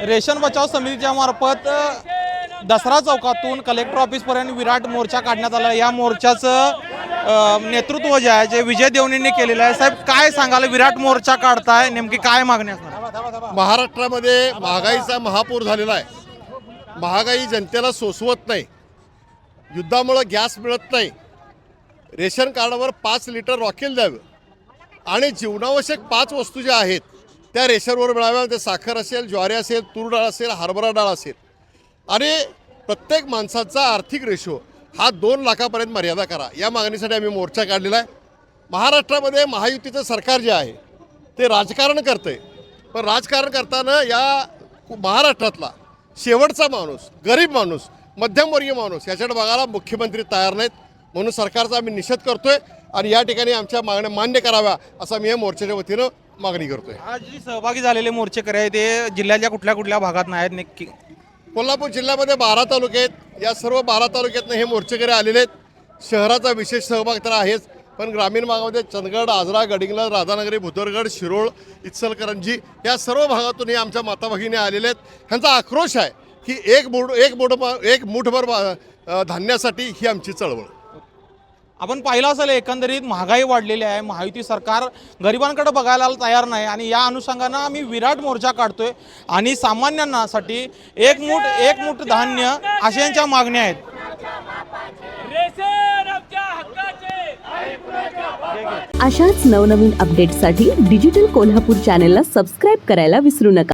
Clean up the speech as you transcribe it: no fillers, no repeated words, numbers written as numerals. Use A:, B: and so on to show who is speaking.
A: Ration बचाव समितीच्या मार्फत दसरा चौकातून कलेक्टर ऑफिसपर्यंत विराट मोर्चा काढण्यात आला। या मोर्चाचं नेतृत्व जे आहे जे विजय देवणींनी केलेलं आहे। साहेब काय सांगाल, विराट मोर्चा काढताय, नेमकी काय मागणी असणार?
B: महाराष्ट्रामध्ये महागाईचा महापूर झालेला आहे। महागाई जनतेला सोसवत नाही, युद्धामुळे गॅस मिळत नाही, रेशन कार्डावर 5 लिटर रॉकेल द्यावे आणि जीवनावश्यक 5 वस्तू ज्या आहेत त्या रेशनवर मिळाव्या। ते साखर असेल, ज्वारी असेल, तूर डाळ असेल, हरभरा डाळ असेल आणि प्रत्येक माणसाचा आर्थिक रेशो हा 2 लाखापर्यंत मर्यादा करा, या मागणीसाठी आम्ही मोर्चा काढलेला आहे। महाराष्ट्रामध्ये महायुतीचं सरकार जे आहे ते राजकारण करतंय, पण राजकारण करताना या महाराष्ट्रातला शेवटचा माणूस, गरीब माणूस, मध्यमवर्गीय माणूस याच्याकडे बघायला मुख्यमंत्री तयार नाहीत। म्हणून सरकारचा आम्ही निषेध करतोय आणि या ठिकाणी आमच्या मागण्या मान्य कराव्या असं मी या मोर्चाच्या वतीनं मागणी करतोय।
A: आज जी सहभागी झालेले मोर्चेकरी आहेत ते जिल्ह्याच्या कुठल्या कुठल्या भागात नाहीत? नक्की
B: कोल्हापूर जिल्ह्यामध्ये 12 तालुके आहेत। या सर्व 12 तालुक्यातनं हे मोर्चेकरी आलेले आहेत। शहराचा विशेष सहभाग तर आहेच, पण ग्रामीण भागामध्ये चंदगड, आजरा, गडिंग्लज, राधानगरी, भुदरगड, शिरोळ, इचलकरंजी या सर्व भागातून हे आमच्या माताभगिनी आलेले आहेत। ह्यांचा आक्रोश आहे की एक मुठभर धान्यासाठी ही आमची चळवळ।
A: आपण पाहिलं असेल एकंदरीत महागाई वाढलेली आहे, महायुती सरकार गरिबांकडे बघायला तयार नाही आणि या अनुषंगानं आम्ही विराट मोर्चा काढतोय आणि सामान्यांसाठी एक मूठ धान्य अशा यांच्या मागण्या आहेत।
C: अशाच नवनवीन अपडेट्ससाठी डिजिटल कोल्हापूर चॅनेलला सबस्क्राईब करायला विसरू नका।